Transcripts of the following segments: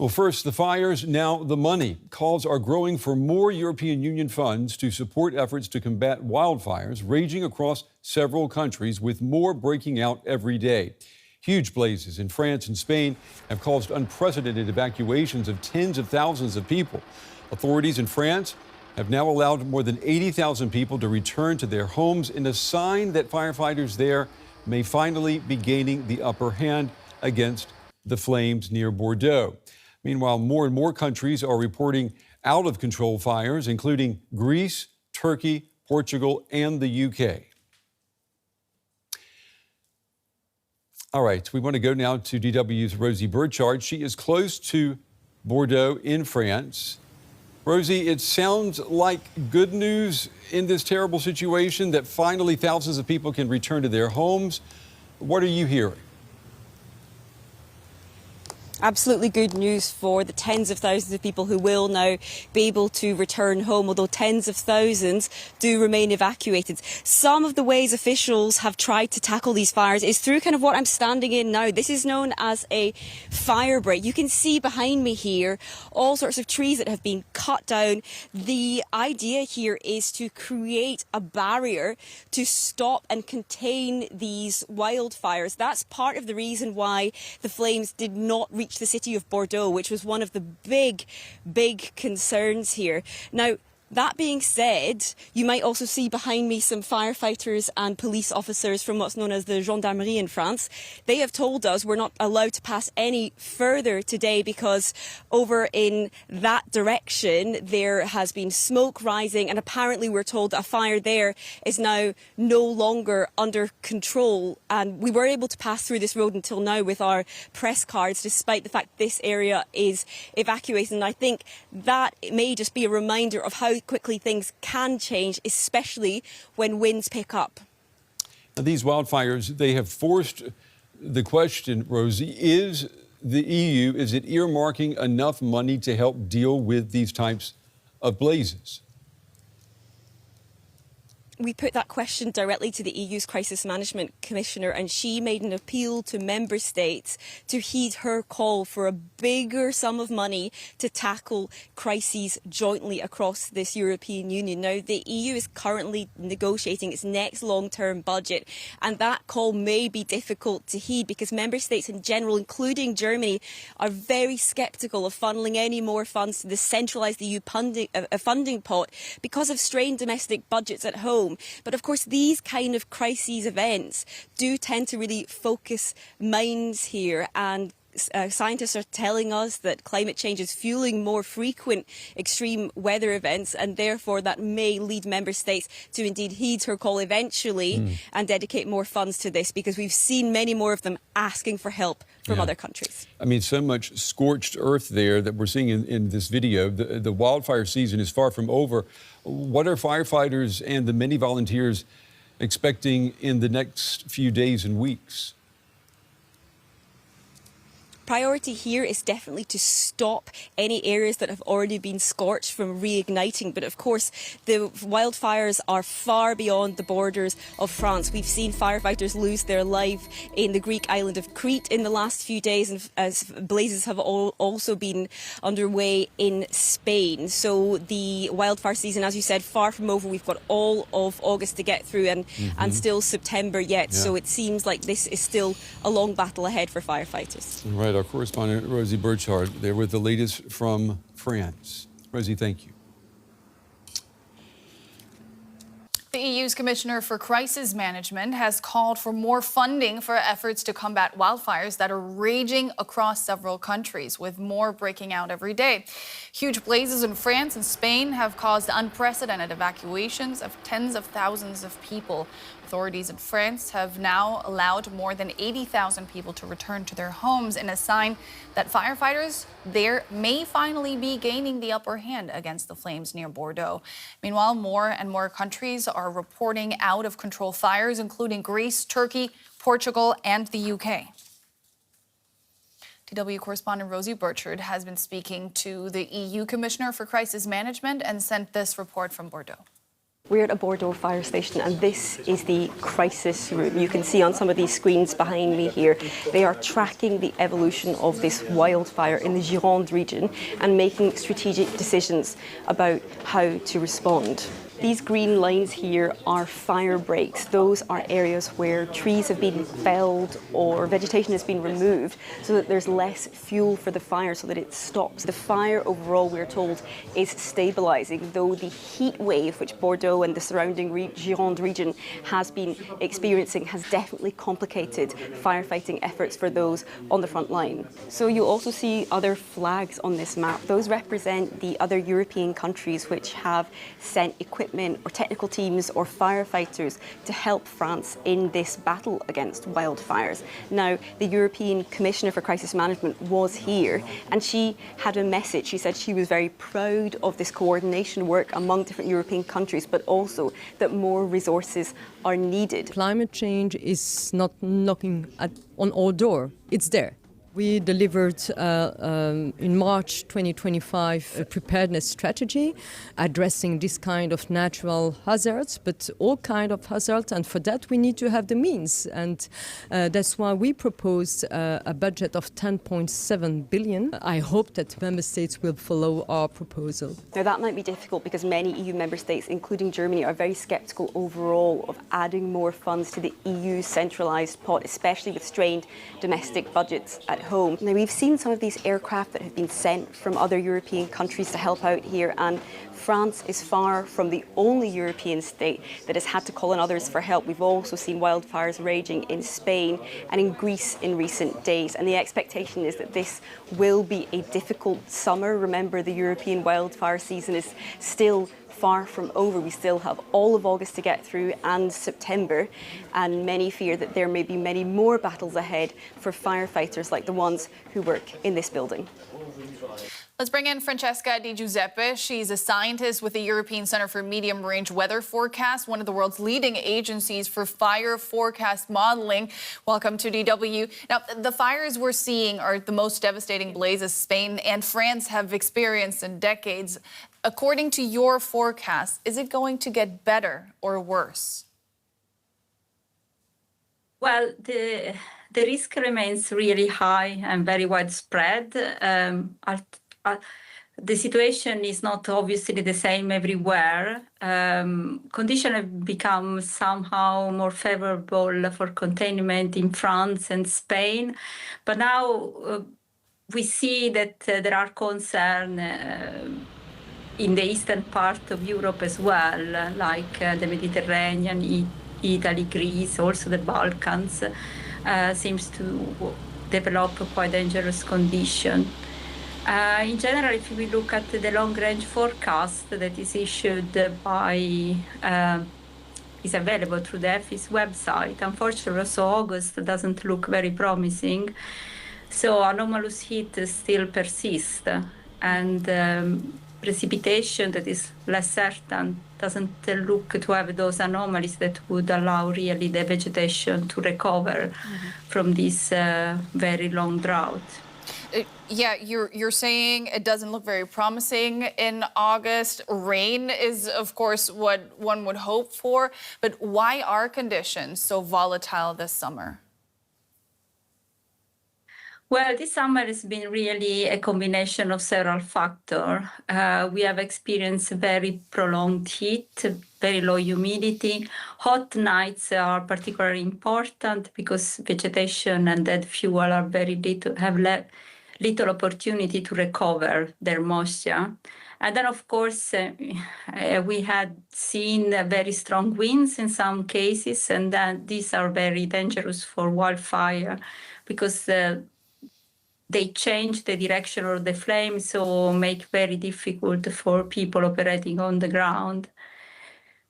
Well, first, the fires, now the money. Calls are growing for more European Union funds to support efforts to combat wildfires raging across several countries, with more breaking out every day. Huge blazes in France and Spain have caused unprecedented evacuations of tens of thousands of people. Authorities in France have now allowed more than 80,000 people to return to their homes in a sign that firefighters there may finally be gaining the upper hand against the flames near Bordeaux. Meanwhile, more and more countries are reporting out-of-control fires, including Greece, Turkey, Portugal, and the UK. All right, we want to go now to DW's Rosie Birchard. She is close to Bordeaux in France. Rosie, it sounds like good news in this terrible situation, that finally thousands of people can return to their homes. What are you hearing? Absolutely good news for the tens of thousands of people who will now be able to return home, although tens of thousands do remain evacuated. Some of the ways officials have tried to tackle these fires is through kind of what I'm standing in now. This is known as a fire break. You can see behind me here all sorts of trees that have been cut down. The idea here is to create a barrier to stop and contain these wildfires. That's part of the reason why the flames did not reach the city of Bordeaux, which was one of the big concerns here. Now, that being said, you might also see behind me some firefighters and police officers from what's known as the gendarmerie in France. They have told us we're not allowed to pass any further today because over in that direction there has been smoke rising, and apparently we're told a fire there is now no longer under control. And we were able to pass through this road until now with our press cards, despite the fact this area is evacuated. And I think that may just be a reminder of how quickly things can change, especially when winds pick up. Now, these wildfires, they have forced the question, Rosie, is the EU, is it earmarking enough money to help deal with these types of blazes? We put that question directly to the EU's Crisis Management Commissioner, and she made an appeal to member states to heed her call for a bigger sum of money to tackle crises jointly across this European Union. Now, the EU is currently negotiating its next long-term budget, and that call may be difficult to heed because member states in general, including Germany, are very sceptical of funneling any more funds to the centralised EU funding pot because of strained domestic budgets at home. But of course, these kind of crises events do tend to really focus minds here, and scientists are telling us that climate change is fueling more frequent extreme weather events, and therefore that may lead member states to indeed heed her call eventually and dedicate more funds to this, because we've seen many more of them asking for help from other countries. I mean, so much scorched earth there that we're seeing in this video. The wildfire season is far from over. What are firefighters and the many volunteers expecting in the next few days and weeks? Priority here is definitely to stop any areas that have already been scorched from reigniting. But of course, the wildfires are far beyond the borders of France. We've seen firefighters lose their life in the Greek island of Crete in the last few days, and as blazes have also been underway in Spain. So the wildfire season, as you said, far from over. We've got all of August to get through and still September yet. So it seems like this is still a long battle ahead for firefighters. Right. Our correspondent Rosie Birchard there with the latest from France. Rosie, thank you. The EU's Commissioner for Crisis Management has called for more funding for efforts to combat wildfires that are raging across several countries, with more breaking out every day. Huge blazes in France and Spain have caused unprecedented evacuations of tens of thousands of people. Authorities in France have now allowed more than 80,000 people to return to their homes in a sign that firefighters there may finally be gaining the upper hand against the flames near Bordeaux. Meanwhile, more and more countries are reporting out-of-control fires, including Greece, Turkey, Portugal, and the UK. DW correspondent Rosie Birchard has been speaking to the EU Commissioner for Crisis Management and sent this report from Bordeaux. We're at a Bordeaux fire station, and this is the crisis room. You can see on some of these screens behind me here, they are tracking the evolution of this wildfire in the Gironde region and making strategic decisions about how to respond. These green lines here are fire breaks. Those are areas where trees have been felled or vegetation has been removed so that there's less fuel for the fire, so that it stops. The fire overall, we're told, is stabilising, though the heat wave which Bordeaux and the surrounding Gironde region has been experiencing has definitely complicated firefighting efforts for those on the front line. So you'll also see other flags on this map. Those represent the other European countries which have sent equipment or technical teams or firefighters to help France in this battle against wildfires. Now, the European Commissioner for Crisis Management was here, and she had a message. She said she was very proud of this coordination work among different European countries, but also that more resources are needed. Climate change is not knocking on our door, it's there. We delivered in March 2025 a preparedness strategy addressing this kind of natural hazards, but all kinds of hazards, and for that we need to have the means. And that's why we proposed a budget of 10.7 billion. I hope that member states will follow our proposal. Now that might be difficult because many EU member states, including Germany, are very sceptical overall of adding more funds to the EU centralised pot, especially with strained domestic budgets at home. Now, we've seen some of these aircraft that have been sent from other European countries to help out here, and France is far from the only European state that has had to call on others for help. We've also seen wildfires raging in Spain and in Greece in recent days, and the expectation is that this will be a difficult summer. Remember, the European wildfire season is still far from over. We still have all of August to get through and September, and many fear that there may be many more battles ahead for firefighters like the ones who work in this building. Let's bring in Francesca Di Giuseppe. She's a scientist with the European Centre for Medium Range Weather Forecast, one of the world's leading agencies for fire forecast modelling. Welcome to DW. Now, the fires we're seeing are the most devastating blazes Spain and France have experienced in decades. According to your forecast, is it going to get better or worse? Well, the risk remains really high and very widespread. The situation is not obviously the same everywhere. Conditions have become somehow more favorable for containment in France and Spain, but now we see that there are concerns in the eastern part of Europe as well, like the Mediterranean, Italy, Greece, also the Balkans, seems to develop a quite dangerous condition. In general, if we look at the long-range forecast that is issued by, is available through the EFI's website, unfortunately also August doesn't look very promising. So anomalous heat still persists, and precipitation that is less certain doesn't look to have those anomalies that would allow really the vegetation to recover from this very long drought. Yeah, you're saying it doesn't look very promising in August. Rain is, of course, what one would hope for. But why are conditions so volatile this summer? Well, this summer has been really a combination of several factors. We have experienced very prolonged heat, very low humidity. Hot nights are particularly important because vegetation and dead fuel are very little, have little opportunity to recover their moisture. And then, of course, we had seen very strong winds in some cases, and then these are very dangerous for wildfire because they change the direction of the flame, so make very difficult for people operating on the ground.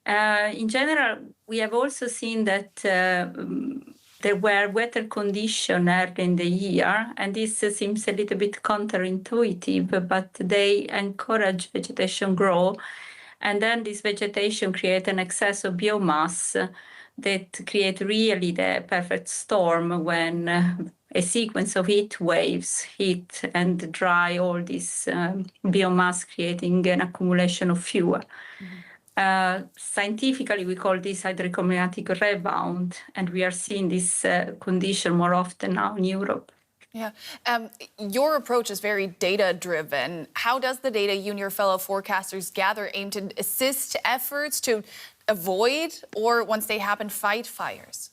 In general, we have also seen that there were wetter conditions early in the year, and this seems a little bit counterintuitive, but they encourage vegetation growth, and then this vegetation creates an excess of biomass that create really the perfect storm when a sequence of heat waves hit and dry all this biomass, creating an accumulation of fuel. Scientifically, we call this hydroclimatic rebound, and we are seeing this condition more often now in Europe. Yeah. Your approach is very data-driven. How does the data you and your fellow forecasters gather aim to assist efforts to avoid or, once they happen, fight fires?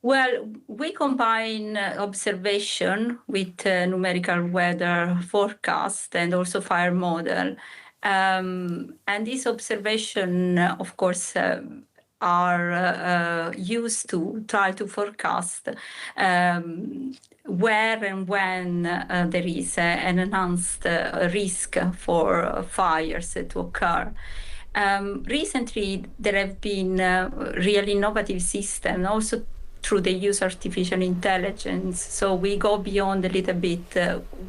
Well, we combine observation with numerical weather forecast and also fire model. And these observations, of course, are used to try to forecast where and when there is an enhanced risk for fires to occur. Recently, there have been really innovative systems also through the use of artificial intelligence. So we go beyond a little bit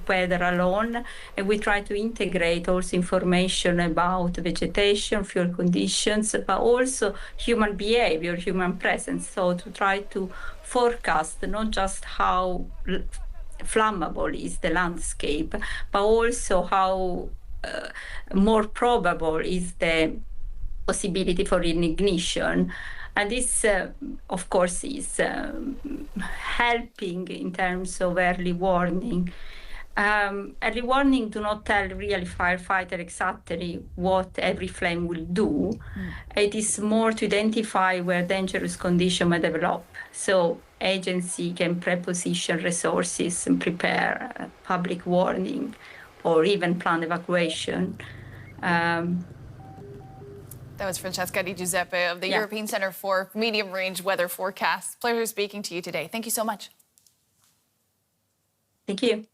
weather alone, and we try to integrate also information about vegetation, fuel conditions, but also human behavior, human presence. So to try to forecast not just how flammable is the landscape, but also how more probable is the possibility for an ignition. And this, of course, is helping in terms of early warning. Early warning do not tell really firefighter exactly what every flame will do. It is more to identify where dangerous condition may develop. So agency can preposition resources and prepare public warning or even plan evacuation. That was Francesca Di Giuseppe of the European Center for Medium Range Weather Forecasts. Pleasure speaking to you today. Thank you so much. Thank you.